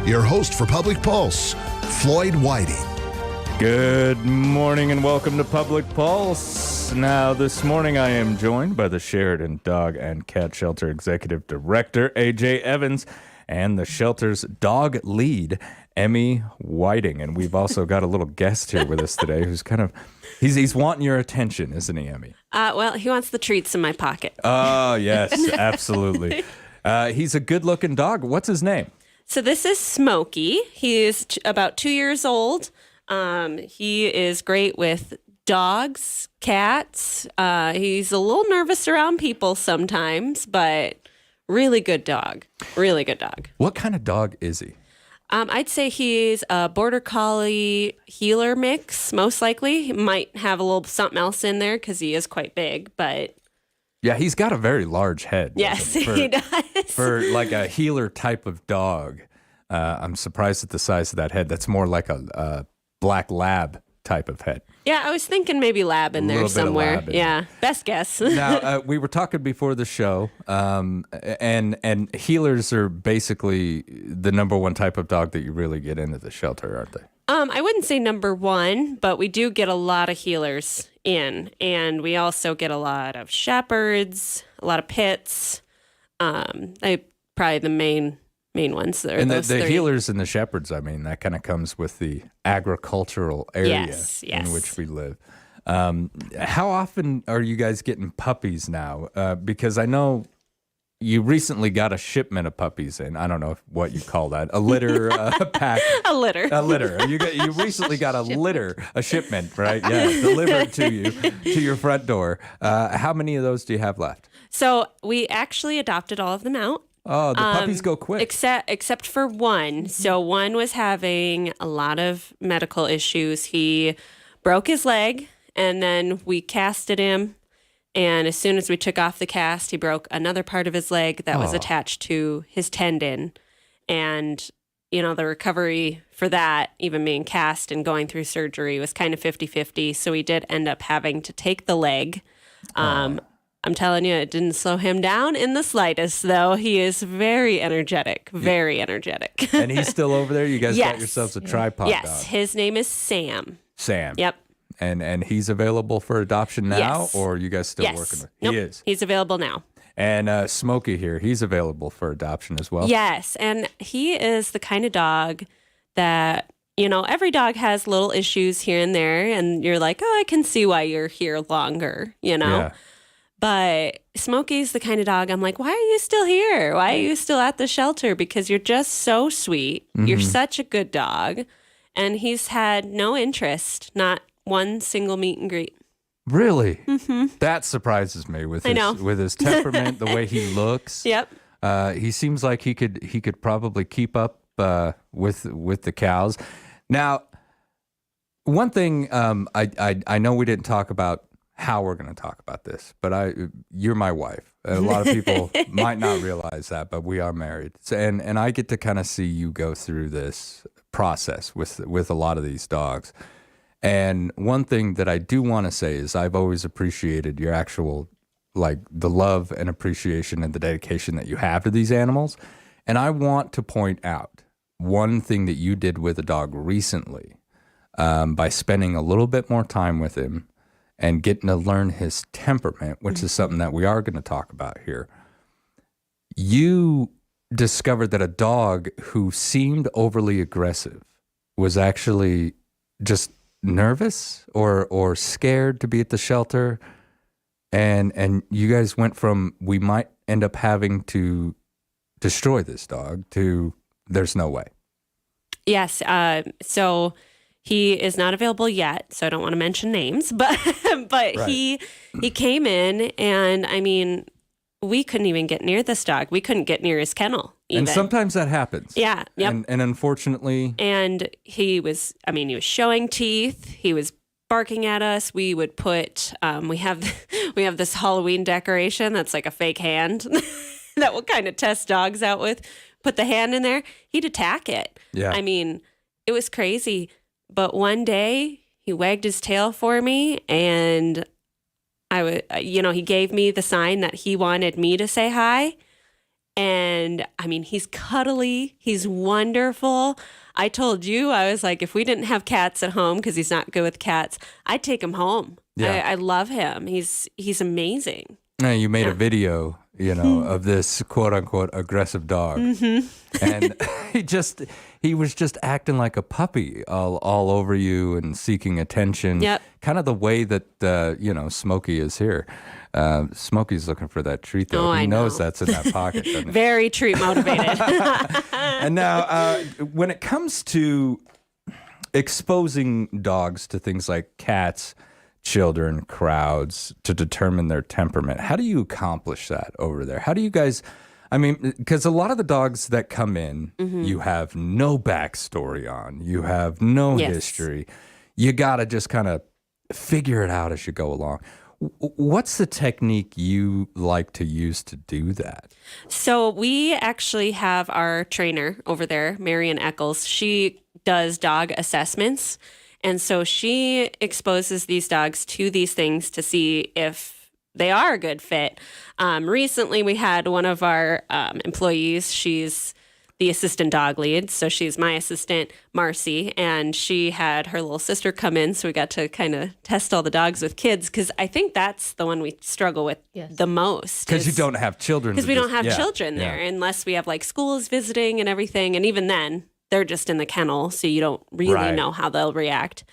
your host for Public Pulse, Floyd Whiting. Good morning and welcome to Public Pulse. Now, this morning I am joined by the Sheridan Dog and Cat Shelter Executive Director, AJ Evans, and the shelter's dog lead, Emmy Whiting. And we've also got a little guest here with us today who's he's wanting your attention, isn't he, Emmy? Well, he wants the treats in my pocket. Oh, yes, absolutely. He's a good-looking dog. What's his name? So this is Smokey. He is about 2 years old. He is great with dogs, cats. He's a little nervous around people sometimes, but really good dog. Really good dog. What kind of dog is he? I'd say he's a border collie healer mix, most likely. He might have a little something else in there because he is quite big, but... Yeah, he's got a very large head. Yes, he does. For like a healer type of dog. I'm surprised at the size of that head. That's more like a black lab type of head. Yeah, I was thinking maybe lab in there somewhere. Lab in there. Best guess. Now, we were talking before the show, and healers are basically the number one type of dog that you really get into the shelter, aren't they? I wouldn't say number one, but we do get a lot of healers in, and we also get a lot of shepherds, a lot of pits. Probably the main ones. And the healers and the shepherds, I mean, that kind of comes with the agricultural area in which we live. How often are you guys getting puppies now? Because I know you recently got a shipment of puppies in. I don't know what you call that. A litter pack. A litter. A litter. You recently got a shipment, right? Yeah, delivered to you, to your front door. How many of those do you have left? So we actually adopted all of them out. Oh, the puppies go quick. Except for one. So one was having a lot of medical issues. He broke his leg, and then we casted him. And as soon as we took off the cast, he broke another part of his leg that was attached to his tendon. And, the recovery for that, even being cast and going through surgery, was kind of 50-50. So we did end up having to take the leg. I'm telling you, it didn't slow him down in the slightest, though. He is very energetic, very energetic. And he's still over there? You guys got yourselves a tripod dog. Yes, his name is Sam. Sam. Yep. And he's available for adoption now, or are you guys still working with him? He is. He's available now. And Smokey here, he's available for adoption as well? Yes, and he is the kind of dog that, every dog has little issues here and there, and you're like, I can see why you're here longer, Yeah. But Smokey's the kind of dog I'm like, why are you still here? Why are you still at the shelter? Because you're just so sweet. Mm-hmm. You're such a good dog. And he's had no interest, not one single meet and greet. Really? Mm-hmm. That surprises me with his temperament, the way he looks. Yep. He seems like he could probably keep up with the cows. Now, one thing I know we didn't talk about how we're going to talk about this, but you're my wife. A lot of people might not realize that, but we are married. So, and I get to kind of see you go through this process with a lot of these dogs. And one thing that I do want to say is I've always appreciated your actual, the love and appreciation and the dedication that you have to these animals. And I want to point out one thing that you did with a dog recently by spending a little bit more time with him and getting to learn his temperament, which is something that we are going to talk about here. You discovered that a dog who seemed overly aggressive was actually just nervous or scared to be at the shelter. And you guys went from, we might end up having to destroy this dog, to there's no way. Yes. So he is not available yet, so I don't want to mention names, but right. he came in, and I mean, we couldn't even get near this dog. We couldn't get near his kennel even. And sometimes that happens. Yeah. Yep. And unfortunately. And he was showing teeth. He was barking at us. We would put, we have this Halloween decoration that's like a fake hand that we'll kind of test dogs out with. Put the hand in there. He'd attack it. Yeah. I mean, it was crazy. But one day he wagged his tail for me, and he gave me the sign that he wanted me to say hi. And I mean, he's cuddly. He's wonderful. I told you, I was like, if we didn't have cats at home, because he's not good with cats, I'd take him home. Yeah. I love him. He's amazing. Now, you made a video, of this quote unquote aggressive dog, and he was just acting like a puppy, all over you and seeking attention. Yep. Kind of the way that Smokey is here. Smokey's looking for that treat, though. Oh, He I knows know. that's in that pocket, doesn't he? Very treat motivated. And now, when it comes to exposing dogs to things like cats, children, crowds, to determine their temperament, how do you accomplish that over there? How do you guys, because a lot of the dogs that come in, you have no backstory on, you have no Yes. history. You got to just kind of figure it out as you go along. What's the technique you like to use to do that? So we actually have our trainer over there, Marian Eccles. She does dog assessments. And so she exposes these dogs to these things to see if they are a good fit. Recently, we had one of our employees, she's the assistant dog lead. So she's my assistant, Marcy, and she had her little sister come in. So we got to kind of test all the dogs with kids, because I think that's the one we struggle with the most. Because you don't have children. Because we don't have children there, unless we have like schools visiting and everything. And even then, they're just in the kennel, so you don't really Right. know how they'll react.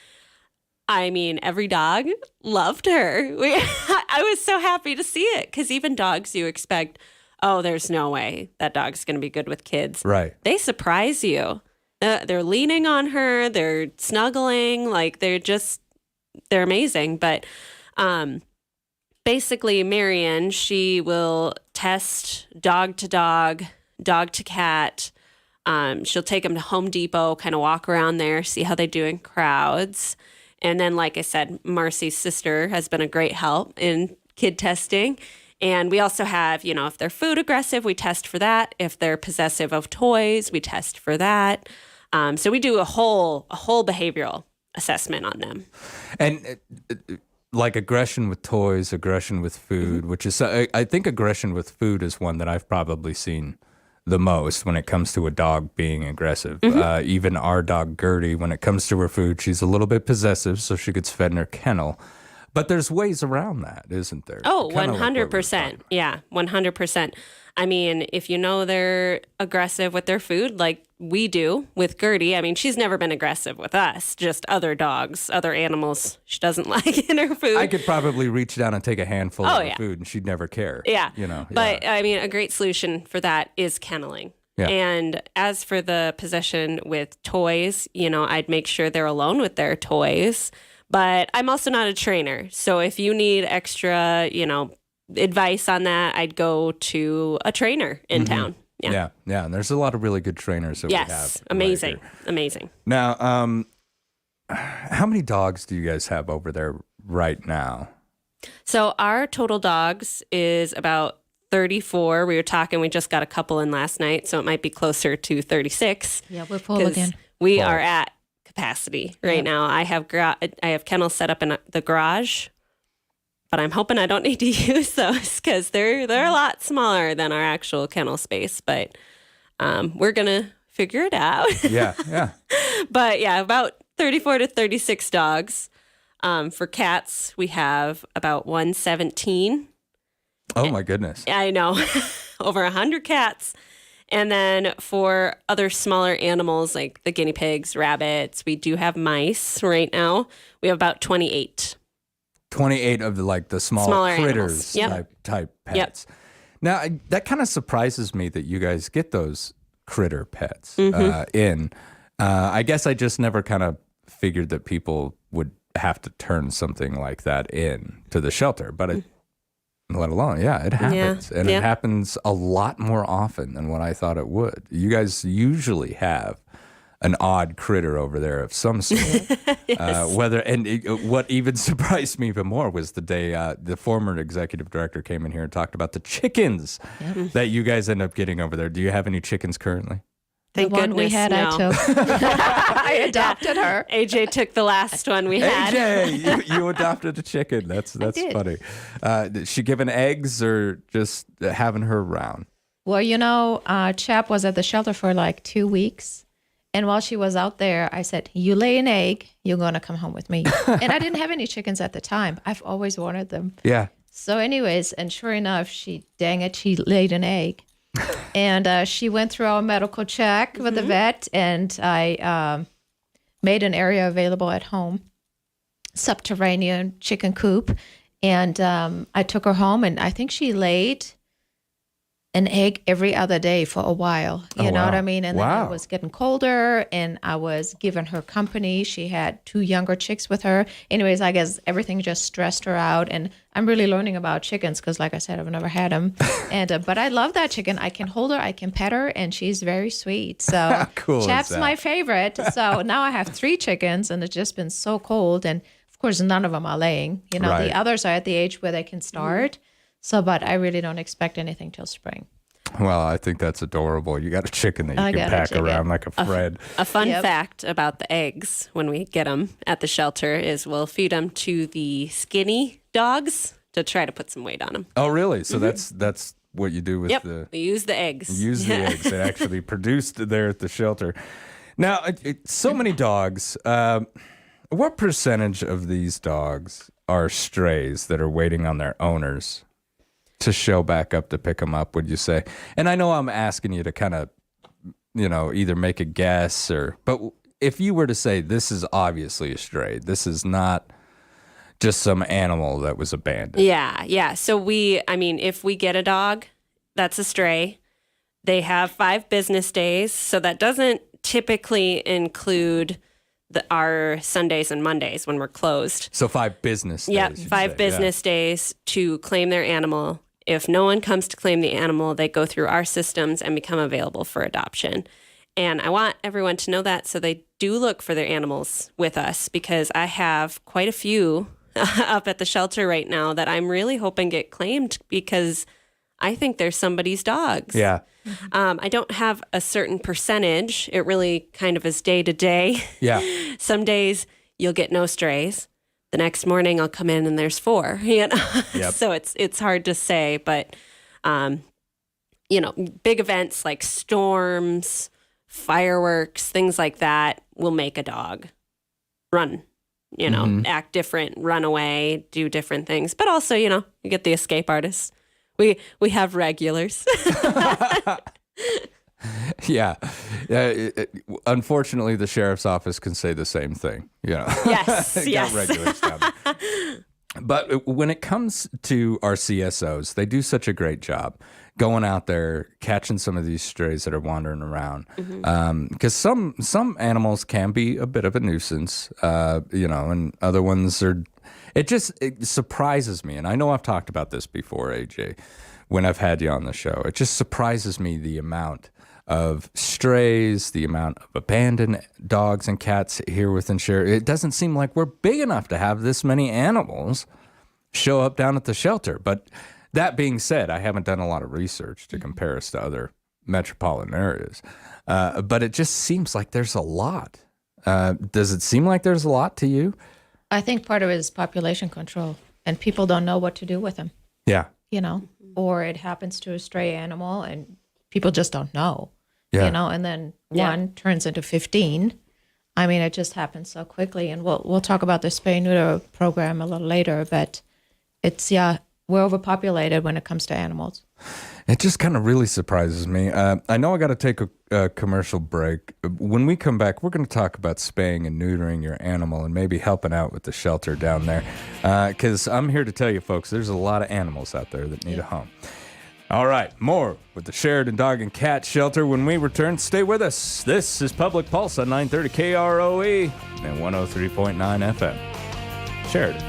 I mean, every dog loved her. I was so happy to see it, because even dogs you expect, oh, there's no way that dog's going to be good with kids. Right. They surprise you. They're leaning on her. They're snuggling. Like, they're amazing. But basically, Marian, she will test dog to dog, dog to cat. She'll take them to Home Depot, kind of walk around there, see how they do in crowds. And then, like I said, Marcy's sister has been a great help in kid testing. And we also have, if they're food aggressive, we test for that. If they're possessive of toys, we test for that. So we do a whole behavioral assessment on them. And like aggression with toys, aggression with food, which is, I think aggression with food is one that I've probably seen the most when it comes to a dog being aggressive. Even our dog Gertie, when it comes to her food, she's a little bit possessive, so she gets fed in her kennel. But there's ways around that, isn't there? Oh, Kinda like what we were 100%. talking about. Yeah, 100%. I mean, if you know they're aggressive with their food, like we do with Gertie, I mean, she's never been aggressive with us, just other dogs, other animals she doesn't like in her food. I could probably reach down and take a handful of her yeah. food and she'd never care. Yeah. But yeah. I mean, a great solution for that is kenneling. Yeah. And as for the possession with toys, I'd make sure they're alone with their toys. But I'm also not a trainer. So if you need extra, advice on that, I'd go to a trainer in town. Yeah. Yeah. And there's a lot of really good trainers that we have. Yes. right Amazing. here. Amazing. Now, how many dogs do you guys have over there right now? So our total dogs is about 34. We just got a couple in last night, so it might be closer to 36. Yeah, we're full 'cause again. We Full. are at capacity right now. I have kennels set up in the garage, but I'm hoping I don't need to use those, because they're a lot smaller than our actual kennel space. But we're gonna figure it out. Yeah. But yeah, about 34 to 36 dogs. For cats, we have about 117. Oh my goodness. I know, over 100 cats. And then for other smaller animals like the guinea pigs, rabbits, we do have mice right now. We have about 28. 28 of the Smaller critters animals. Yep. type pets. Now, that kind of surprises me that you guys get those critter pets in. I guess I just never kind of figured that people would have to turn something like that in to the shelter, but let alone, it happens. And it happens a lot more often than what I thought it would. You guys usually have an odd critter over there of some sort. What even surprised me even more was the day the former executive director came in here and talked about the chickens that you guys end up getting over there. Do you have any chickens currently? Thank The one we goodness, had, no. I took. I adopted her. AJ took the last one we had. AJ, you adopted a chicken. That's did. funny. Is she giving eggs or just having her around? Well, Chap was at the shelter for like 2 weeks. And while she was out there, I said, you lay an egg, you're going to come home with me. And I didn't have any chickens at the time. I've always wanted them. Yeah. So anyways, and sure enough, she laid an egg. And she went through our medical check with the vet, and I made an area available at home, subterranean chicken coop. And I took her home, and I think she laid an egg every other day for a while. You know what I mean? And then it was getting colder, and I was giving her company. She had 2 younger chicks with her. Anyways, I guess everything just stressed her out. And I'm really learning about chickens because, like I said, I've never had them. And but I love that chicken. I can hold her, I can pet her, and she's very sweet. So cool Chap's my favorite. So now I have 3 chickens, and it's just been so cold. And of course, none of them are laying. You know, Right. the others are at the age where they can start. So, but I really don't expect anything till spring. Well, I think that's adorable. You got a chicken that you I can got a pack chicken. around like a Fred. A fun Yep. fact about the eggs when we get them at the shelter is we'll feed them to the skinny dogs to try to put some weight on them. Oh, really? So that's what you do with Yep, the we use the eggs. use the eggs that actually produced there at the shelter. Now, so many dogs. What percentage of these dogs are strays that are waiting on their owners to show back up to pick them up, would you say? And I know I'm asking you to kind of, either make a guess but if you were to say this is obviously a stray, this is not just some animal that was abandoned. Yeah. So if we get a dog that's a stray, they have 5 business days. So that doesn't typically include our Sundays and Mondays when we're closed. So 5 business days. Yep, you'd 5 say, business days to claim their animal. If no one comes to claim the animal, they go through our systems and become available for adoption. And I want everyone to know that so they do look for their animals with us, because I have quite a few up at the shelter right now that I'm really hoping get claimed because I think they're somebody's dogs. Yeah. I don't have a certain percentage. It really kind of is day to day. Yeah. Some days you'll get no strays. The next morning I'll come in and there's 4. Yep. So it's hard to say, but big events like storms, fireworks, things like that will make a dog run. Act different, run away, do different things. But also, you get the escape artists. We have regulars. Yeah. Unfortunately, the sheriff's office can say the same thing. Yes. Got Yes. regulars down there. But when it comes to our CSOs, they do such a great job going out there, catching some of these strays that are wandering around. Because some animals can be a bit of a nuisance, and other ones are... It surprises me, and I know I've talked about this before, AJ, when I've had you on the show. It just surprises me the amount of strays, the amount of abandoned dogs and cats here within Share. It doesn't seem like we're big enough to have this many animals show up down at the shelter. But that being said, I haven't done a lot of research to compare us to other metropolitan areas. But it just seems like there's a lot. Does it seem like there's a lot to you? I think part of it is population control, and people don't know what to do with them, Yeah. Or it happens to a stray animal and people just don't know, Yeah. and then one turns into 15. I mean, it just happens so quickly. And we'll talk about the spay neuter program a little later, but it's, we're overpopulated when it comes to animals. It just kind of really surprises me. I know I got to take a commercial break. When we come back, we're going to talk about spaying and neutering your animal and maybe helping out with the shelter down there. Because I'm here to tell you, folks, there's a lot of animals out there that need a home. All right, more with the Sheridan Dog and Cat Shelter when we return. Stay with us. This is Public Pulse on 930 KROE and 103.9 FM. Sheridan.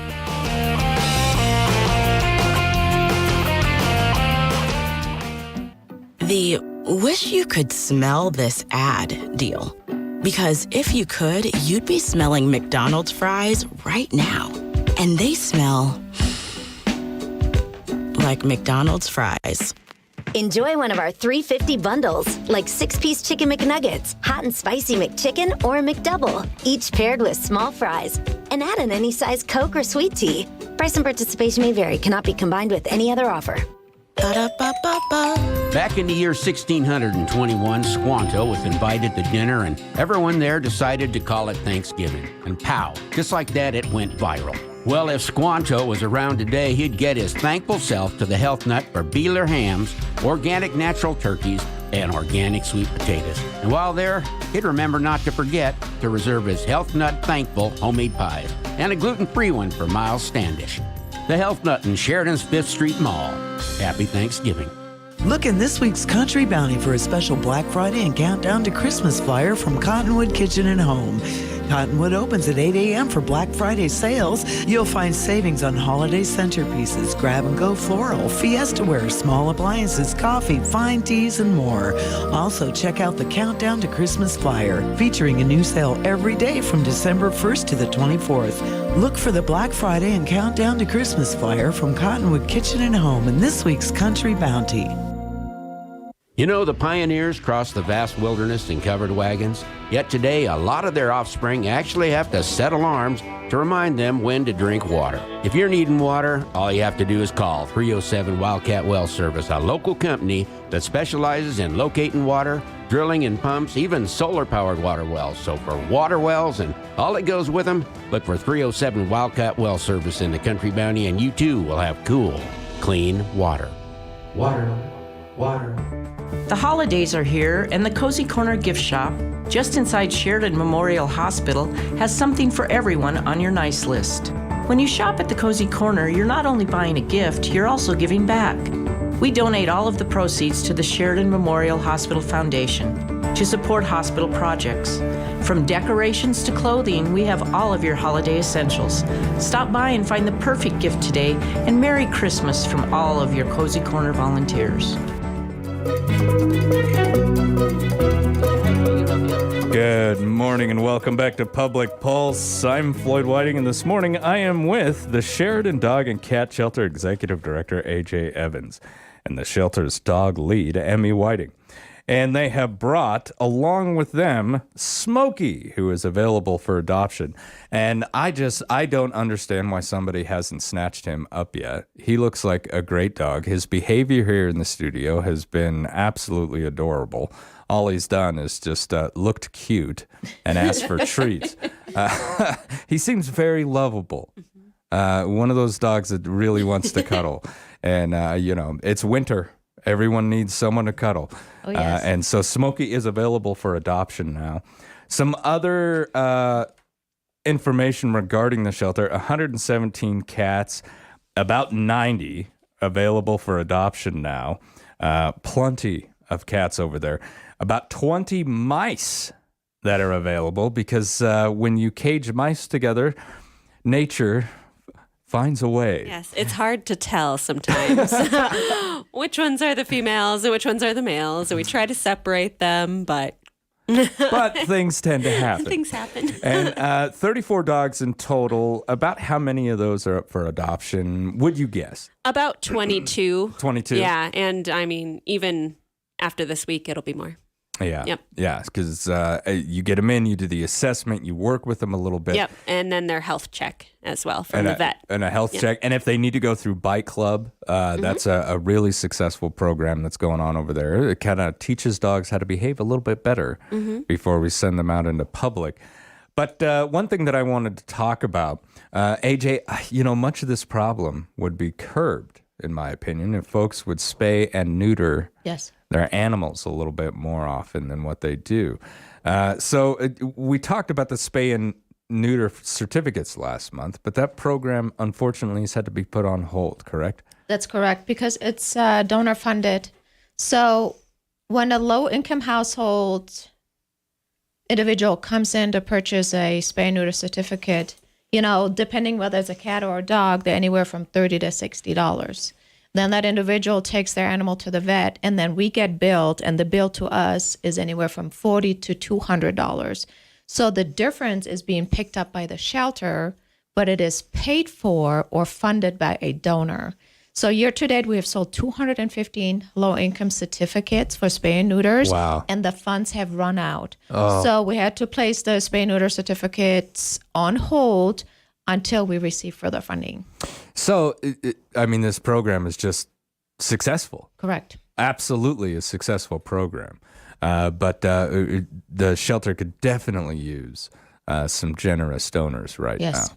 The wish you could smell this ad deal. Because if you could, you'd be smelling McDonald's fries right now. And they smell like McDonald's fries. Enjoy one of our $3.50 bundles, like 6-piece Chicken McNuggets, hot and spicy McChicken, or a McDouble, each paired with small fries. And add in any size Coke or sweet tea. Price and participation may vary, cannot be combined with any other offer. Ba-da-ba-ba-ba. Back in the year 1621, Squanto was invited to dinner, and everyone there decided to call it Thanksgiving. And pow, just like that, it went viral. Well, if Squanto was around today, he'd get his thankful self to the Health Nut for Beeler hams, organic natural turkeys, and organic sweet potatoes. And while there, he'd remember not to forget to reserve his Health Nut Thankful homemade pies and a gluten-free one for Miles Standish. The Health Nut in Sheridan's 5th Street Mall. Happy Thanksgiving. Look in this week's Country Bounty for a special Black Friday and countdown to Christmas flyer from Cottonwood Kitchen and Home. Cottonwood opens at 8 a.m. for Black Friday sales. You'll find savings on holiday centerpieces, grab-and-go floral, fiesta ware, small appliances, coffee, fine teas, and more. Also, check out the Countdown to Christmas flyer, featuring a new sale every day from December 1st to the 24th. Look for the Black Friday and Countdown to Christmas flyer from Cottonwood Kitchen and Home in this week's Country Bounty. You know, the pioneers crossed the vast wilderness in covered wagons, yet today a lot of their offspring actually have to set alarms to remind them when to drink water. If you're needing water, all you have to do is call 307 Wildcat Well Service, a local company that specializes in locating water, drilling and pumps, even solar-powered water wells. So for water wells and all that goes with them, look for 307 Wildcat Well Service in the Country Bounty, and you too will have cool, clean water. Water. The holidays are here, and the Cozy Corner gift shop, just inside Sheridan Memorial Hospital, has something for everyone on your nice list. When you shop at the Cozy Corner, you're not only buying a gift, you're also giving back. We donate all of the proceeds to the Sheridan Memorial Hospital Foundation to support hospital projects. From decorations to clothing, we have all of your holiday essentials. Stop by and find the perfect gift today, and Merry Christmas from all of your Cozy Corner volunteers. Good morning and welcome back to Public Pulse. I'm Floyd Whiting, and this morning I am with the Sheridan Dog and Cat Shelter Executive Director, A.J. Evans, and the shelter's dog lead, Emmy Whiting. And they have brought, along with them, Smokey, who is available for adoption. And I don't understand why somebody hasn't snatched him up yet. He looks like a great dog. His behavior here in the studio has been absolutely adorable. All he's done is just looked cute and asked for treats. He seems very lovable. One of those dogs that really wants to cuddle. And, it's winter. Everyone needs someone to cuddle. Oh, yes. And so Smokey is available for adoption now. Some other information regarding the shelter: 117 cats, about 90 available for adoption now. Plenty of cats over there. About 20 mice that are available, because when you cage mice together, nature finds a way. Yes, it's hard to tell sometimes which ones are the females and which ones are the males. And we try to separate them, but things tend to happen. Things happen. And 34 dogs in total. About how many of those are up for adoption, would you guess? About 22. 22? Yeah, and I mean, even after this week, it'll be more. Yeah. Yep. Yeah, because you get them in, you do the assessment, you work with them a little bit. Yep, and then their health check as well from the vet. And a health check. And if they need to go through Bite Club, that's a really successful program that's going on over there. It kind of teaches dogs how to behave a little bit better before we send them out into public. But one thing that I wanted to talk about, AJ, much of this problem would be curbed, in my opinion, if folks would spay and neuter their animals a little bit more often than what they do. So we talked about the spay and neuter certificates last month, but that program, unfortunately, has had to be put on hold, correct? That's correct, because it's donor funded. So when a low-income household individual comes in to purchase a spay neuter certificate, depending whether it's a cat or a dog, they're anywhere from $30 to $60. Then that individual takes their animal to the vet, and then we get billed, and the bill to us is anywhere from $40 to $200. So the difference is being picked up by the shelter, but it is paid for or funded by a donor. So year to date, we have sold 215 low-income certificates for spay and neuters, and the funds have run out. So we had to place the spay and neuter certificates on hold until we receive further funding. So, this program is just successful. Correct. absolutely a successful program. But the shelter could definitely use some generous donors right Yes. now.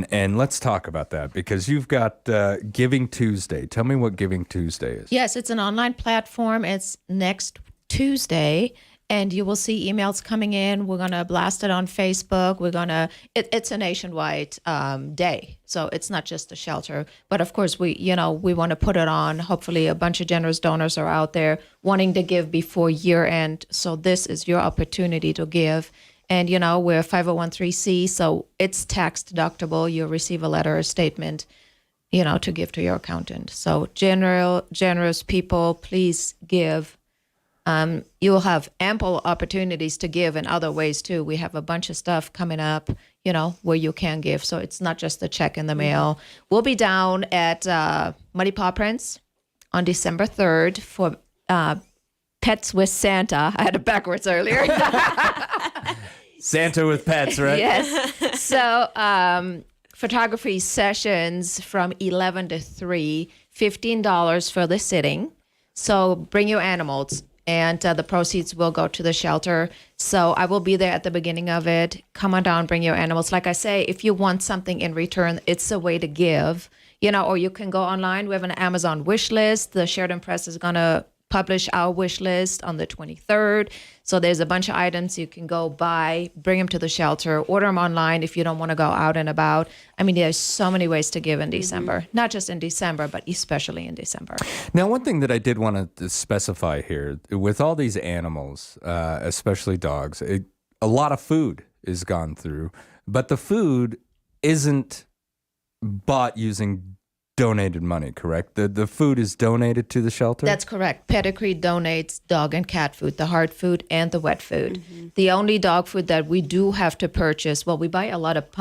And let's talk about that because you've got Giving Tuesday. Tell me what Giving Tuesday is. Yes, it's an online platform. It's next Tuesday, and you will see emails coming in. We're going to blast it on Facebook. It's a nationwide day. So it's not just the shelter. But of course, we want to put it on. Hopefully a bunch of generous donors are out there wanting to give before year end. So this is your opportunity to give. And, we're 501(c), so it's tax deductible. You'll receive a letter or statement, to give to your accountant. So generous people, please give. You will have ample opportunities to give in other ways, too. We have a bunch of stuff coming up, where you can give. So it's not just a check in the mail. We'll be down at Muddy Paw Prints on December 3rd for Pets with Santa. I had it backwards earlier. Santa with pets, right? Yes. So photography sessions from 11 to 3, $15 for the sitting. So bring your animals, and the proceeds will go to the shelter. So I will be there at the beginning of it. Come on down, bring your animals. Like I say, if you want something in return, it's a way to give, or you can go online. We have an Amazon wish list. The Sheridan Press is going to publish our wish list on the 23rd. So there's a bunch of items you can go buy, bring them to the shelter, order them online if you don't want to go out and about. I mean, there's so many ways to give in December, not just in December, but especially in December. Now, one thing that I did want to specify here, with all these animals, especially dogs, a lot of food is gone through, but the food isn't bought using donated money, correct? The food is donated to the shelter? That's correct. Pedigree donates dog and cat food, the hard food and the wet food. The only dog food that we do have to purchase, we buy a lot of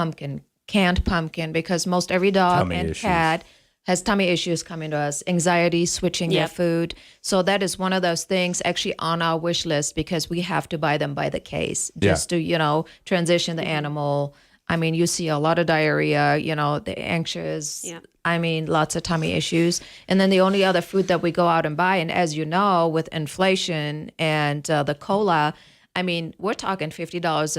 canned pumpkin, because most every dog Tummy and issues. cat has tummy issues coming to us, anxiety, switching their Yep. food. So that is one of those things actually on our wish list, because we have to buy them by the case just to, transition the animal. I mean, you see a lot of diarrhea, the anxious. Yep. I mean, lots of tummy issues. And then the only other food that we go out and buy, and as you know, with inflation and the cola, I mean, we're talking $50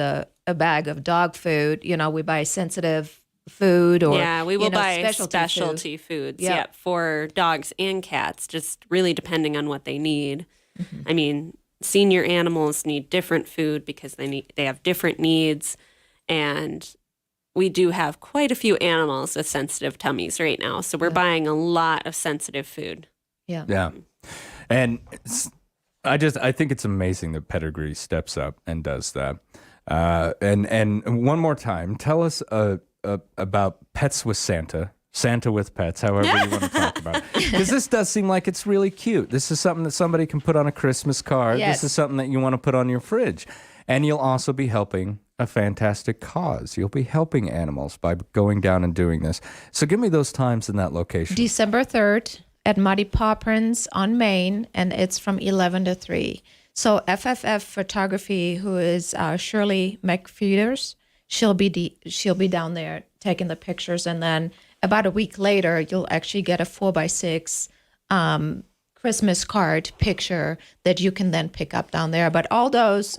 a bag of dog food. We buy sensitive food or we will buy specialty specialty food. foods. Yeah. Yep, for dogs and cats, just really depending on what they need. I mean, senior animals need different food because they have different needs, and we do have quite a few animals with sensitive tummies right now, so we're buying a lot of sensitive food. Yeah. And I think it's amazing that Pedigree steps up and does that. And one more time, tell us about Pets with Santa. Santa with pets, however you want to talk about it. Because this does seem like it's really cute. This is something that somebody can put on a Christmas card. Yes. This is something that you want to put on your fridge. And you'll also be helping a fantastic cause. You'll be helping animals by going down and doing this. So give me those times in that location. December 3rd at Muddy Paw Prints on Main, and it's from 11 to 3. So FFF Photography, who is Shirley McFeeders, she'll be down there taking the pictures, and then about a week later, you'll actually get a 4x6 Christmas card picture that you can then pick up down there. But all those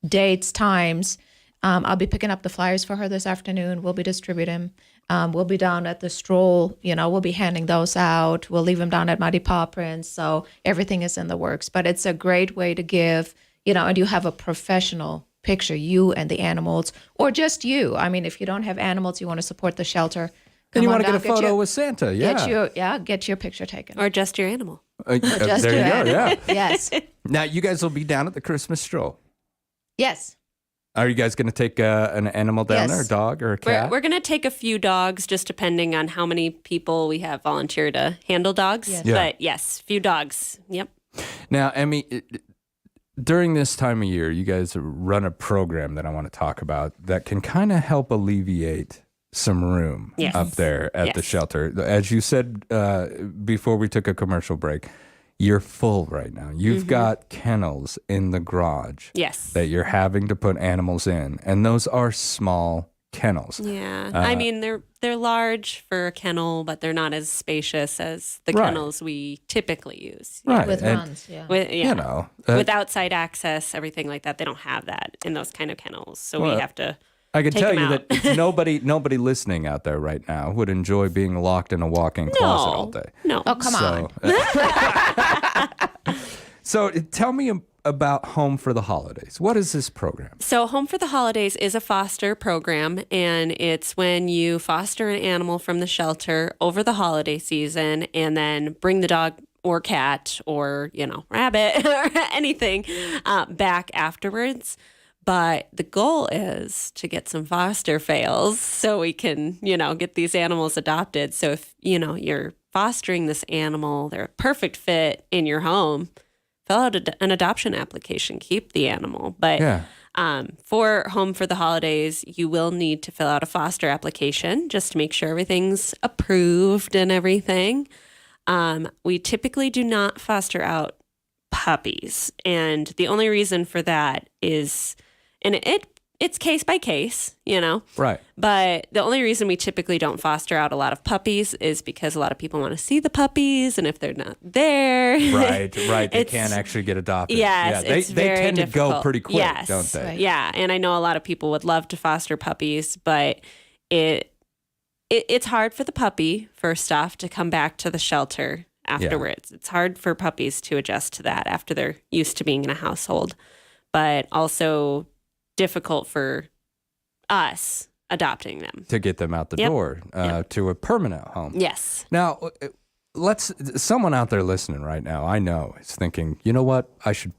dates, times, I'll be picking up the flyers for her this afternoon. We'll be distributing. We'll be down at the stroll. We'll be handing those out. We'll leave them down at Muddy Paw Prints. So everything is in the works. But it's a great way to give, and you have a professional picture, you and the animals, or just you. I mean, if you don't have animals, you want to support the shelter. And you come want to on get a down, photo with Santa, yeah. Get your picture taken. Or just your animal. Just there your you go, animal. yeah. Yes. Now, you guys will be down at the Christmas stroll. Yes. Are you guys going to take an animal down there, a Yes. dog or a cat? We're going to take a few dogs, just depending on how many people we have volunteer to handle dogs. Yes. Yeah. But yes, few dogs. Yep. Now, Emmy, during this time of year, you guys run a program that I want to talk about that can kind of help alleviate some room Yes. up there at the Yes. shelter. As you said before we took a commercial break, you're full right now. You've got kennels in the garage Yes. that you're having to put animals in, and those are small kennels. Yeah. I mean, they're large for a kennel, but they're not as spacious as the Right. kennels we typically use. Right. With and, runs, yeah. With, yeah. You know, With outside access, everything like that, they don't have that in those kind of kennels. So Well, we have to. I can take tell them you out. that nobody listening out there right now would enjoy being locked in a walk-in closet all day. No. Oh, come on. So tell me about Home for the Holidays. What is this program? So, Home for the Holidays is a foster program, and it's when you foster an animal from the shelter over the holiday season and then bring the dog or cat or, rabbit or anything back afterwards. But the goal is to get some foster fails so we can, get these animals adopted. So if, you're fostering this animal, they're a perfect fit in your home, fill out an adoption application, keep the animal. But for Home for the Holidays, you will need to fill out a foster application just to make sure everything's approved and everything. We typically do not foster out puppies. And the only reason for that is, and it's case by case, Right. But the only reason we typically don't foster out a lot of puppies is because a lot of people want to see the puppies, and if they're not there, Right. They It's- can't actually get adopted. Yes, yeah, it's they very tend to go difficult. pretty quick, Yes. don't they? Right. Yeah, and I know a lot of people would love to foster puppies, but it's hard for the puppy, first off, to come back to the shelter afterwards. It's hard for puppies to adjust to that after they're used to being in a household, but also difficult for us adopting them. To get them out the Yep. door to a permanent home. Yes. Now, someone out there listening right now, I know, is thinking, you know what? I should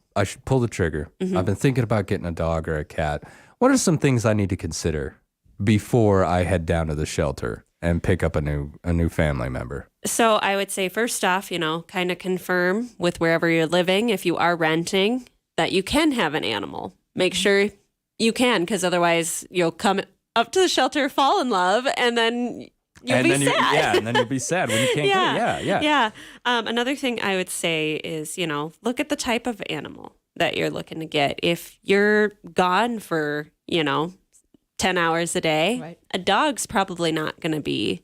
pull the trigger. Mm-hmm. I've been thinking about getting a dog or a cat. What are some things I need to consider before I head down to the shelter and pick up a new family member? So I would say first off, kind of confirm with wherever you're living, if you are renting, that you can have an animal. Make sure you can, because otherwise you'll come up to the shelter, fall in love, and then you'll be sad. And then you'll be sad when you can't get it. Yeah. Another thing I would say is, look at the type of animal that you're looking to get. If you're gone for, 10 hours a day, Right. a dog's probably not going to be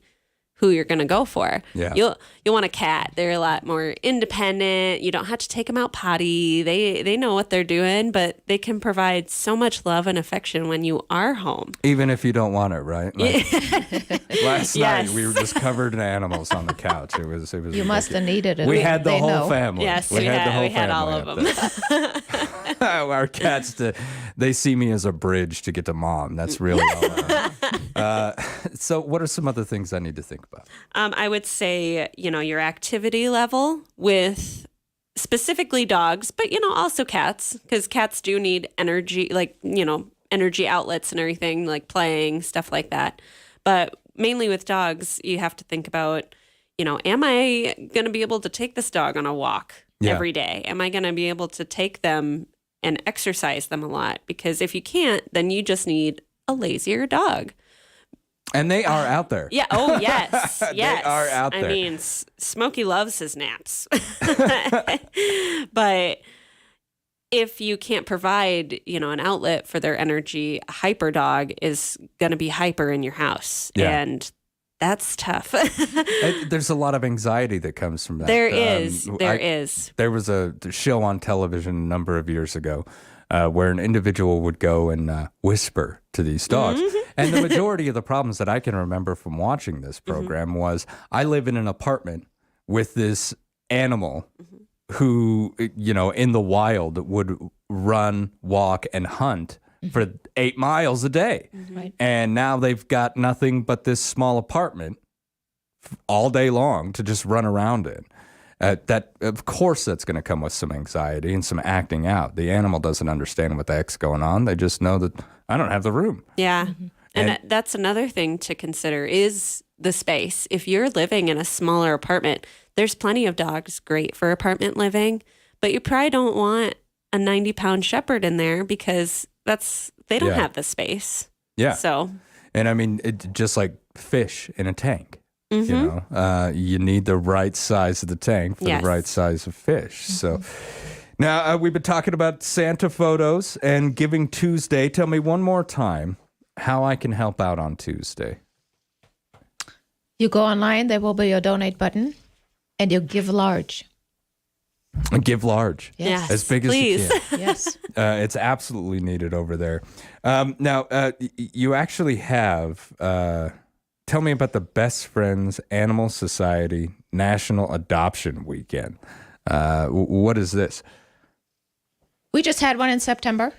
who you're going to go for. Yeah. You'll want a cat. They're a lot more independent. You don't have to take them out potty. They know what they're doing, but they can provide so much love and affection when you are home. Even if you don't want it, right? Like, last Yes. night we were just covered in animals on the couch. It was. You ridiculous. must have needed it. We had the They whole know. family. Yes, we had the whole we had all family of up them. there. Our cats, they see me as a bridge to get to mom. That's really all. So, what are some other things I need to think about? I would say, your activity level with specifically dogs, but, also cats, because cats do need energy, like, energy outlets and everything, like playing, stuff like that. But mainly with dogs, you have to think about, am I going to be able to take this dog on a walk every day? Am I going to be able to take them and exercise them a lot? Because if you can't, then you just need a lazier dog. And they are out there. Yeah. Oh, yes. They Yes. are out there. I mean, Smokey loves his naps. But if you can't provide, an outlet for their energy, a hyper dog is going to be hyper in your house. Yeah. And that's tough. There's a lot of anxiety that comes from that. There is. There was a show on television a number of years ago where an individual would go and whisper to these dogs. Mm-hmm. And the majority of the problems that I can remember from watching this program was I live in an apartment with this animal who, in the wild would run, walk, and hunt for 8 miles a day. Right. And now they've got nothing but this small apartment all day long to just run around in. That, of course, that's going to come with some anxiety and some acting out. The animal doesn't understand what the heck's going on. They just know that I don't have the room. Yeah. And that's another thing to consider is the space. If you're living in a smaller apartment, there's plenty of dogs great for apartment living, but you probably don't want a 90-pound shepherd in there because they don't have the space. Yeah. So, And I mean, just like fish in a tank. Mm-hmm. You need the right size of the tank for Yes. the right size of fish. So now we've been talking about Santa photos and Giving Tuesday. Tell me one more time how I can help out on Tuesday. You go online, there will be a donate button, and you give large. Give large. Yes, As big please. as you can. Yes. It's absolutely needed over there. Now, you actually have, tell me about the Best Friends Animal Society National Adoption Weekend. What is this? We just had one in September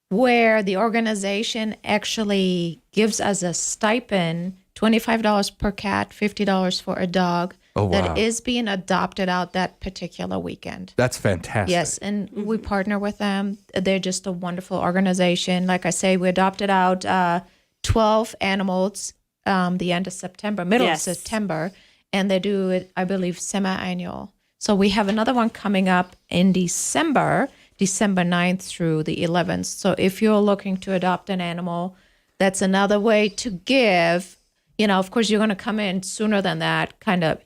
where the organization actually gives us a stipend, $25 per cat, $50 for a dog. Oh, wow. That is being adopted out that particular weekend. That's fantastic. Yes, and we partner with them. They're just a wonderful organization. Like I say, we adopted out 12 animals the end of September, middle Yes. of September, and they do it, I believe, semi-annual. So we have another one coming up in December 9th through the 11th. So if you're looking to adopt an animal, that's another way to give. You know, of course, you're going to come in sooner than that, kind of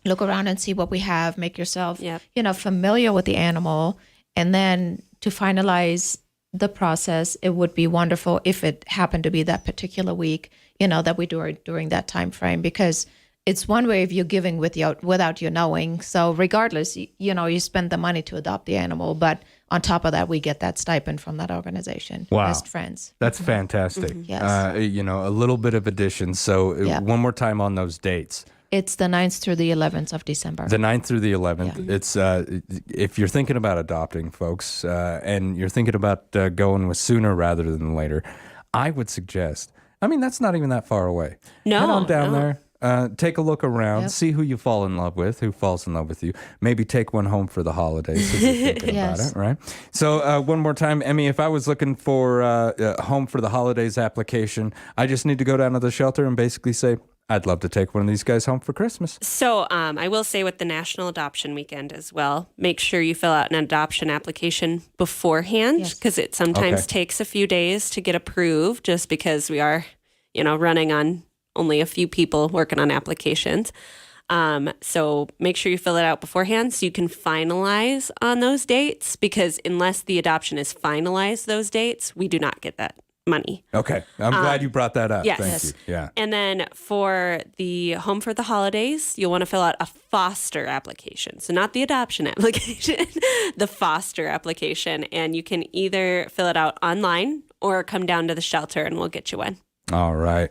look around and see what we have, make yourself, Yep. Familiar with the animal. And then to finalize the process, it would be wonderful if it happened to be that particular week, that we do it during that time frame, because it's one way of you giving without you knowing. So regardless, you spend the money to adopt the animal, but on top of that, we get that stipend from that organization. Wow. Best Friends. That's fantastic. Yes. A little bit of addition. So Yeah. one more time on those dates. It's the 9th through the 11th of December. The 9th through the 11th. Yeah. It's if you're thinking about adopting, folks, and you're thinking about going with sooner rather than later, I would suggest, that's not even that far away. No, Head on down no. there. Take a look around, Yep. see who you fall in love with, who falls in love with you. Maybe take one home for the holidays if you're thinking Yes. about it, right? So one more time, Emmy, if I was looking for a home for the holidays application, I just need to go down to the shelter and basically say, I'd love to take one of these guys home for Christmas. So I will say with the National Adoption Weekend as well, make sure you fill out an adoption application beforehand, Yes. because it sometimes Okay. takes a few days to get approved just because we are, running on only a few people working on applications. So make sure you fill it out beforehand so you can finalize on those dates, because unless the adoption is finalized those dates, we do not get that money. Okay. I'm glad you brought that up. yes. Thank you. Yeah. And then for the Home for the Holidays, you'll want to fill out a foster application. So not the adoption application, the foster application. And you can either fill it out online or come down to the shelter and we'll get you one. All right.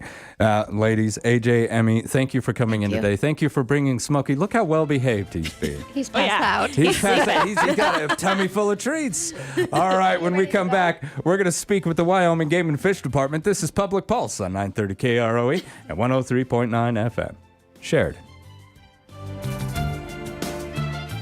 Ladies, AJ, Emmy, thank you for coming in you. today. Thank you for bringing Smokey. Look how well behaved he's being. He's passed yeah. out. He's passed out. He's got a tummy full of treats. All right. When we come back, we're going to speak with the Wyoming Game and Fish Department. This is Public Pulse on 930 KROE at 103.9 FM. Shared.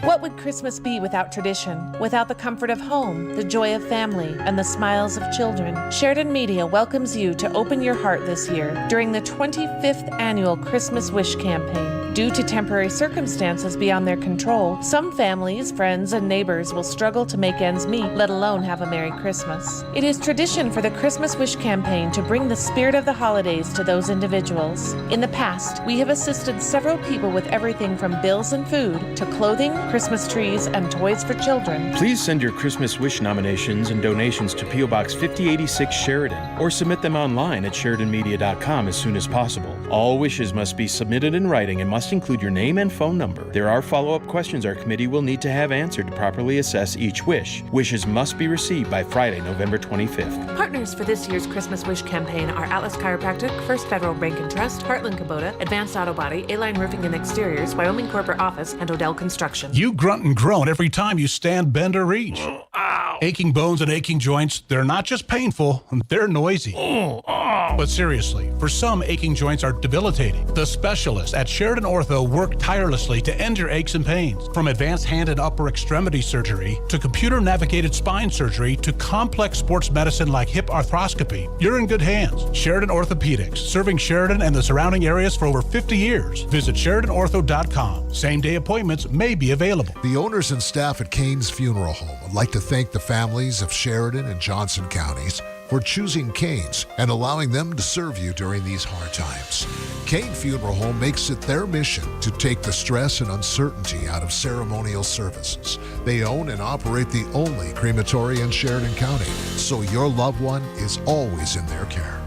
What would Christmas be without tradition, without the comfort of home, the joy of family, and the smiles of children? Sheridan Media welcomes you to open your heart this year during the 25th annual Christmas Wish campaign. Due to temporary circumstances beyond their control, some families, friends, and neighbors will struggle to make ends meet, let alone have a Merry Christmas. It is tradition for the Christmas Wish campaign to bring the spirit of the holidays to those individuals. In the past, we have assisted several people with everything from bills and food to clothing, Christmas trees, and toys for children. Please send your Christmas Wish nominations and donations to P.O. Box 5086 Sheridan, or submit them online at SheridanMedia.com as soon as possible. All wishes must be submitted in writing and must include your name and phone number. There are follow-up questions our committee will need to have answered to properly assess each wish. Wishes must be received by Friday, November 25th. Partners for this year's Christmas Wish campaign are Atlas Chiropractic, First Federal Bank and Trust, Heartland Kubota, Advanced Auto Body, A-Line Roofing and Exteriors, Wyoming Corporate Office, and Odell Construction. You grunt and groan every time you stand, bend, or reach. Aching bones and aching joints, they're not just painful, they're noisy. But seriously, for some, aching joints are debilitating. The specialists at Sheridan Ortho work tirelessly to end your aches and pains. From advanced hand and upper extremity surgery to computer-navigated spine surgery to complex sports medicine like hip arthroscopy, you're in good hands. Sheridan Orthopedics, serving Sheridan and the surrounding areas for over 50 years. Visit SheridanOrtho.com. Same-day appointments may be available. The owners and staff at Kane's Funeral Home would like to thank the families of Sheridan and Johnson counties for choosing Kane's and allowing them to serve you during these hard times. Kane Funeral Home makes it their mission to take the stress and uncertainty out of ceremonial services. They own and operate the only crematory in Sheridan County, so your loved one is always in their care.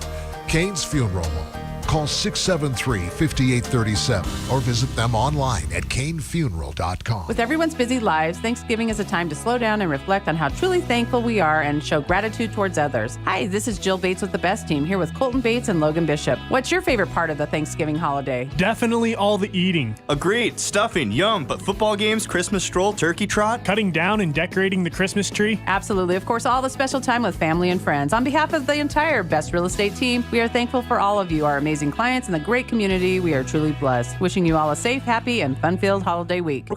Kane's Funeral Home. Call 673-5837 or visit them online at kanefuneral.com. With everyone's busy lives, Thanksgiving is a time to slow down and reflect on how truly thankful we are and show gratitude towards others. Hi, this is Jill Bates with the Best Team, here with Colton Bates and Logan Bishop. What's your favorite part of the Thanksgiving holiday? Definitely all the eating. Agreed. Stuffing, yum, but football games, Christmas stroll, turkey trot. Cutting down and decorating the Christmas tree. Absolutely. Of course, all the special time with family and friends. On behalf of the entire Best Real Estate team, we are thankful for all of you, our amazing clients, and the great community. We are truly blessed. Wishing you all a safe, happy, and fun-filled holiday week.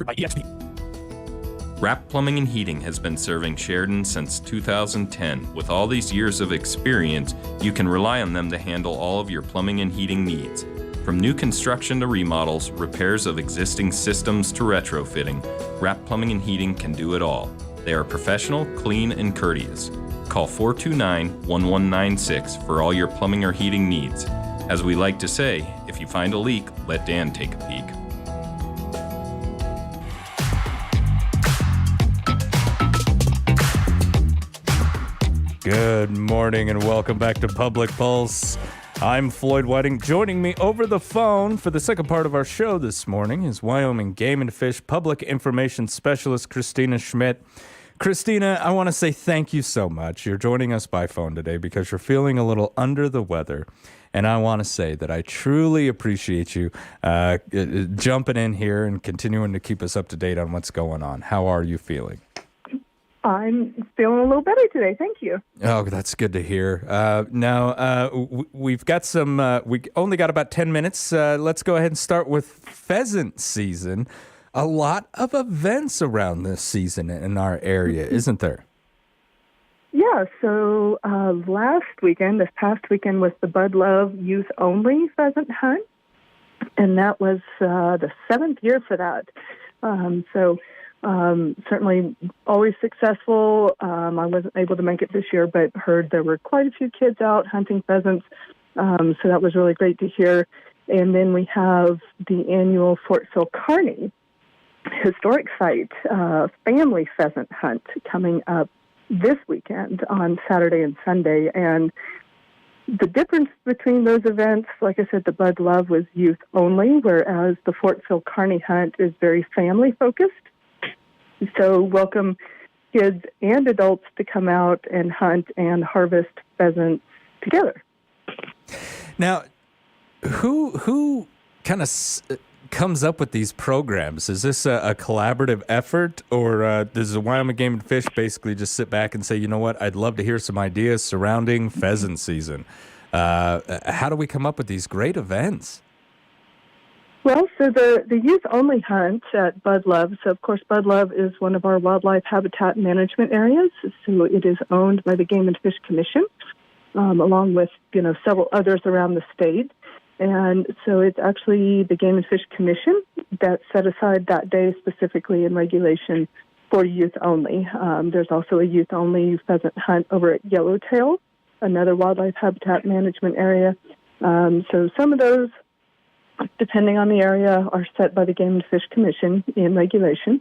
Wrap Plumbing and Heating has been serving Sheridan since 2010. With all these years of experience, you can rely on them to handle all of your plumbing and heating needs. From new construction to remodels, repairs of existing systems to retrofitting, Wrap Plumbing and Heating can do it all. They are professional, clean, and courteous. Call 429-1196 for all your plumbing or heating needs. As we like to say, if you find a leak, let Dan take a peek. Good morning and welcome back to Public Pulse. I'm Floyd Whiting. Joining me over the phone for the second part of our show this morning is Wyoming Game and Fish Public Information Specialist Christina Schmidt. Christina, I want to say thank you so much. You're joining us by phone today because you're feeling a little under the weather. And I want to say that I truly appreciate you jumping in here and continuing to keep us up to date on what's going on. How are you feeling? I'm feeling a little better today. Thank you. Oh, that's good to hear. Now, we've got we only got about 10 minutes. Let's go ahead and start with pheasant season. A lot of events around this season in our area, isn't there? Yeah, so this past weekend was the Bud Love Youth Only Pheasant Hunt, and that was the 7th year for that. Certainly always successful. I wasn't able to make it this year, but heard there were quite a few kids out hunting pheasants, so that was really great to hear. And then we have the annual Fort Phil Kearny Historic Site Family Pheasant Hunt coming up this weekend on Saturday and Sunday. And the difference between those events, like I said, the Bud Love was youth only, whereas the Fort Phil Kearny Hunt is very family focused. So welcome kids and adults to come out and hunt and harvest pheasants together. Now, who kind of comes up with these programs? Is this a collaborative effort, or does the Wyoming Game and Fish basically just sit back and say, you know what, I'd love to hear some ideas surrounding pheasant season? How do we come up with these great events? Well, so the youth-only hunt at Bud Love, so of course Bud Love is one of our wildlife habitat management areas, so it is owned by the Game and Fish Commission, along with, several others around the state. And so it's actually the Game and Fish Commission that set aside that day specifically in regulation for youth only. There's also a youth only pheasant hunt over at Yellowtail, another wildlife habitat management area. So some of those, depending on the area, are set by the Game and Fish Commission in regulation.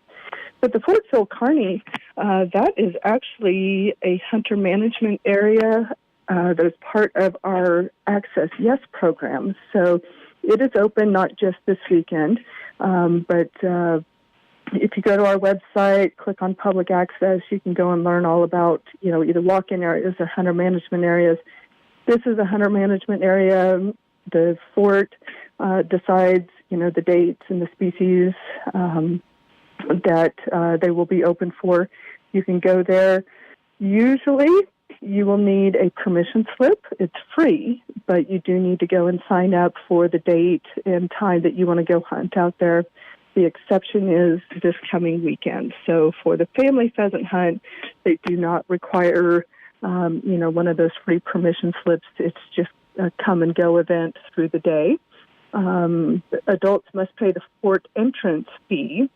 But the Fort Phil Kearny, that is actually a hunter management area that is part of our Access Yes program. So it is open not just this weekend, but if you go to our website, click on public access, you can go and learn all about, either walk-in areas or hunter management areas. This is a hunter management area. The fort decides, the dates and the species that they will be open for. You can go there. Usually, you will need a permission slip. It's free, but you do need to go and sign up for the date and time that you want to go hunt out there. The exception is this coming weekend. So for the family pheasant hunt, they do not require, one of those free permission slips. It's just a come-and-go event through the day. Adults must pay the fort entrance fee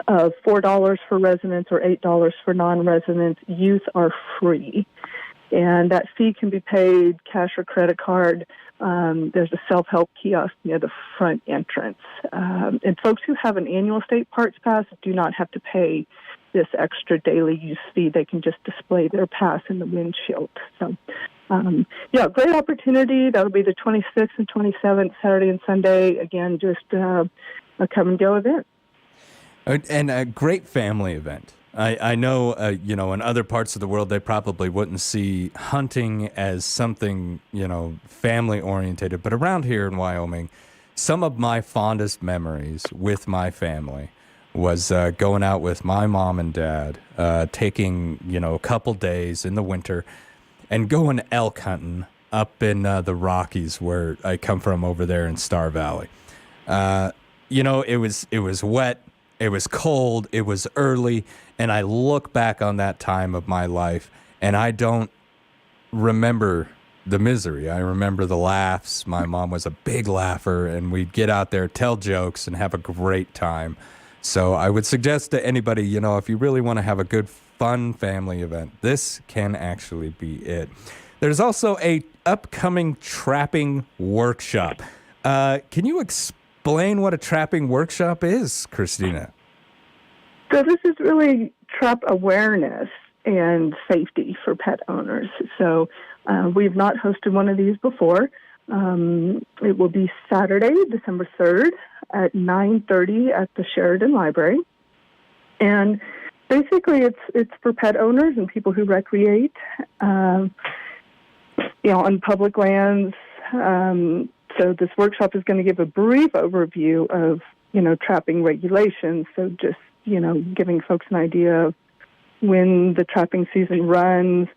of $4 for residents or $8 for non-residents. Youth are free. And that fee can be paid cash or credit card. There's a self-help kiosk near the front entrance. And folks who have an annual state parks pass do not have to pay this extra daily use fee. They can just display their pass in the windshield. So Great opportunity. That'll be the 26th and 27th, Saturday and Sunday. Again, just a come and go event. And a great family event. I know, in other parts of the world, they probably wouldn't see hunting as something, family oriented. But around here in Wyoming, some of my fondest memories with my family was going out with my mom and dad, taking, a couple days in the winter and going elk hunting up in the Rockies where I come from over there in Star Valley. It was wet. It was cold, it was early, and I look back on that time of my life, and I don't remember the misery. I remember the laughs. My mom was a big laugher, and we'd get out there, tell jokes, and have a great time. So I would suggest to anybody, if you really want to have a good, fun family event, this can actually be it. There's also a upcoming trapping workshop. Can you explain what a trapping workshop is, Christina? So this is really trap awareness and safety for pet owners. So we've not hosted one of these before. It will be Saturday, December 3rd at 9:30 at the Sheridan Library. And basically it's for pet owners and people who recreate, on public lands. So this workshop is going to give a brief overview of, trapping regulations. So just, giving folks an idea of when the trapping season runs,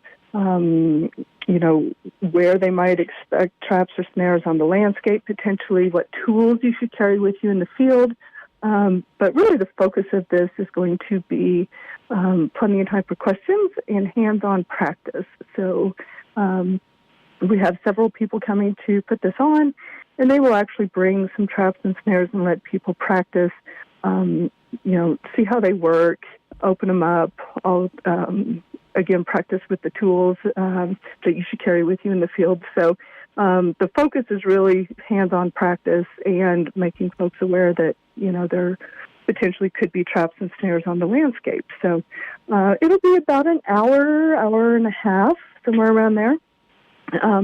where they might expect traps or snares on the landscape, potentially what tools you should carry with you in the field. But really the focus of this is going to be plenty of time for questions and hands-on practice. So we have several people coming to put this on, and they will actually bring some traps and snares and let people practice, see how they work, open them up, again, practice with the tools that you should carry with you in the field. So the focus is really hands-on practice and making folks aware that, there potentially could be traps and snares on the landscape. So it'll be about an hour and a half, somewhere around there.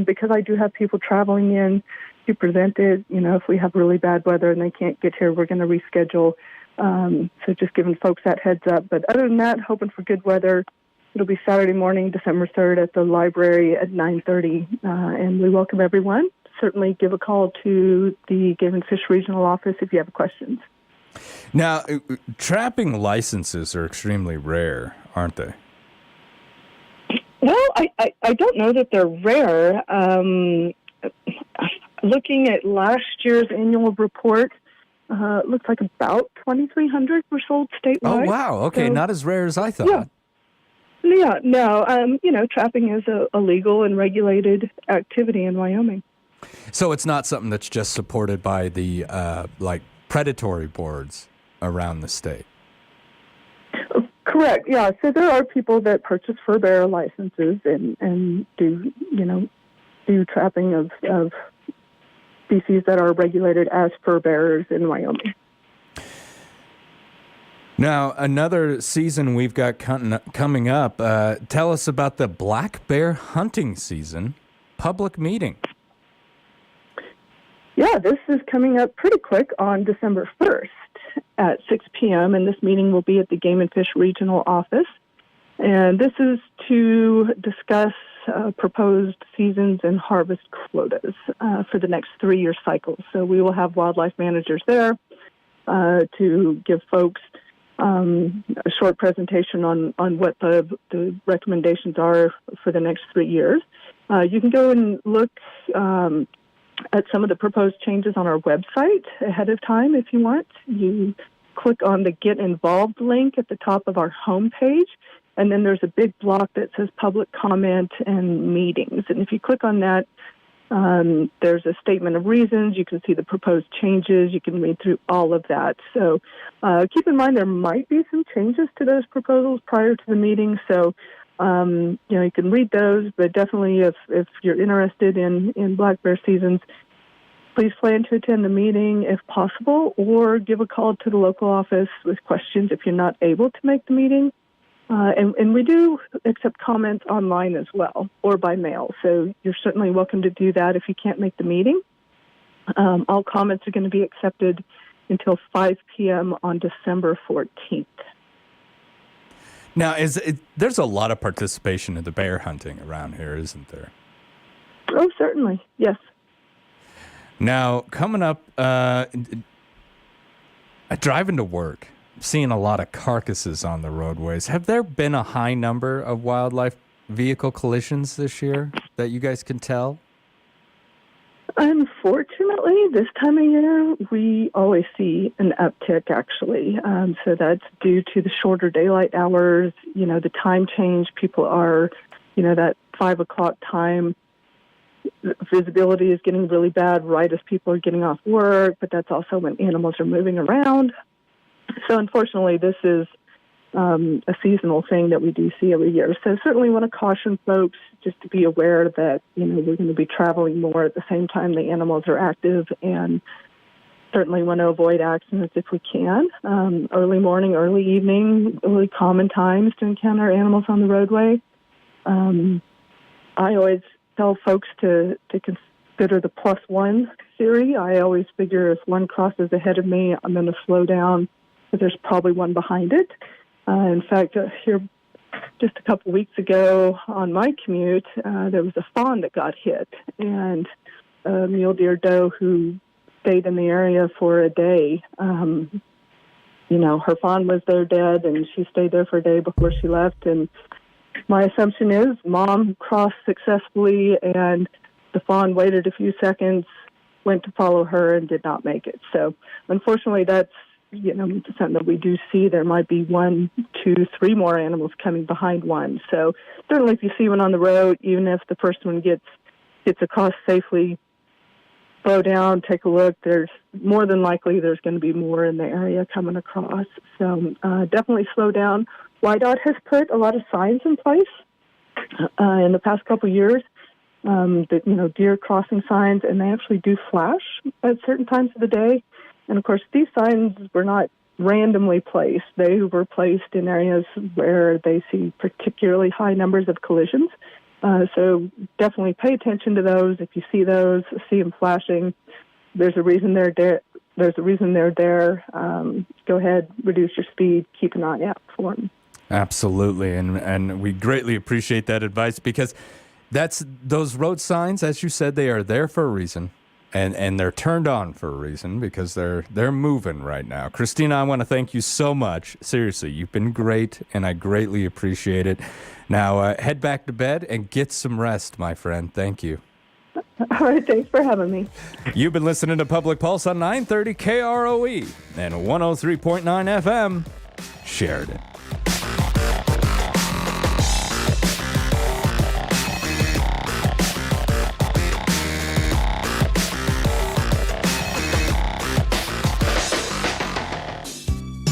Because I do have people traveling in to present it. If we have really bad weather and they can't get here, we're going to reschedule. So just giving folks that heads up. But other than that, hoping for good weather. It'll be Saturday morning, December 3rd at the library at 9:30. And we welcome everyone. Certainly give a call to the Game and Fish Regional Office if you have questions. Now, trapping licenses are extremely rare, aren't they? Well, I don't know that they're rare. Looking at last year's annual report, looks like about 2,300 were sold statewide. Oh, wow. Okay, So, not as rare as I thought. Yeah, no. Trapping is a legal and regulated activity in Wyoming. So it's not something that's just supported by the, predatory boards around the state. Correct. Yeah. So there are people that purchase fur bearer licenses and do trapping of species that are regulated as fur bearers in Wyoming. Now, another season we've got coming up. Tell us about the black bear hunting season public meeting. Yeah, this is coming up pretty quick on December 1st at 6 p.m., and this meeting will be at the Game and Fish Regional Office. And this is to discuss proposed seasons and harvest quotas for the next 3-year cycle. So we will have wildlife managers there to give folks a short presentation on what the recommendations are for the next 3 years. You can go and look at some of the proposed changes on our website ahead of time if you want. You click on the Get Involved link at the top of our homepage, and then there's a big block that says Public Comment and Meetings. And if you click on that, there's a statement of reasons. You can see the proposed changes. You can read through all of that. So keep in mind there might be some changes to those proposals prior to the meeting. So you can read those, but definitely if you're interested in black bear seasons, please plan to attend the meeting if possible, or give a call to the local office with questions if you're not able to make the meeting. And we do accept comments online as well, or by mail. So you're certainly welcome to do that if you can't make the meeting. All comments are going to be accepted until 5 p.m. on December 14th. Now, there's a lot of participation in the bear hunting around here, isn't there? Oh, certainly, yes. Now, coming up, driving to work, seeing a lot of carcasses on the roadways. Have there been a high number of wildlife vehicle collisions this year that you guys can tell? Unfortunately, this time of year, we always see an uptick, actually. So that's due to the shorter daylight hours, the time change. People are, that 5 o'clock time, visibility is getting really bad right as people are getting off work, but that's also when animals are moving around. So unfortunately, this is a seasonal thing that we do see every year. So certainly want to caution folks just to be aware that, we're going to be traveling more at the same time the animals are active, and certainly want to avoid accidents if we can. Early morning, early evening, really common times to encounter animals on the roadway. I always tell folks to consider the +1 theory. I always figure if one crosses ahead of me, I'm going to slow down, but there's probably one behind it. In fact, here just a couple weeks ago on my commute, there was a fawn that got hit, and a mule deer doe who stayed in the area for a day. Her fawn was there dead, and she stayed there for a day before she left. And my assumption is Mom crossed successfully, and the fawn waited a few seconds, went to follow her, and did not make it. So unfortunately, that's something that we do see. There might be 1, 2, 3 more animals coming behind one. So certainly if you see one on the road, even if the first one gets across safely, slow down, take a look. There's more than likely there's going to be more in the area coming across. So definitely slow down. WYDOT has put a lot of signs in place in the past couple of years, deer crossing signs, and they actually do flash at certain times of the day. And, of course, these signs were not randomly placed. They were placed in areas where they see particularly high numbers of collisions. So definitely pay attention to those. If you see those, see them flashing, there's a reason they're there. Go ahead, reduce your speed, keep an eye out for them. Absolutely, and we greatly appreciate that advice, because those road signs, as you said, they are there for a reason. And they're turned on for a reason, because they're moving right now. Christina, I want to thank you so much. Seriously, you've been great, and I greatly appreciate it. Now, head back to bed and get some rest, my friend. Thank you. All right, thanks for having me. You've been listening to Public Pulse on 930 KROE and 103.9 FM, Sheridan.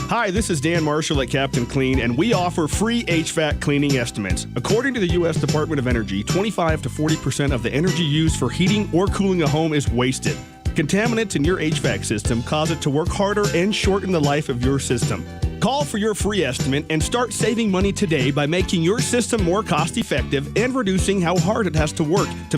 Hi, this is Dan Marshall at Captain Clean, and we offer free HVAC cleaning estimates. According to the U.S. Department of Energy, 25 to 40% of the energy used for heating or cooling a home is wasted. Contaminants in your HVAC system cause it to work harder and shorten the life of your system. Call for your free estimate and start saving money today by making your system more cost-effective and reducing how hard it has to work to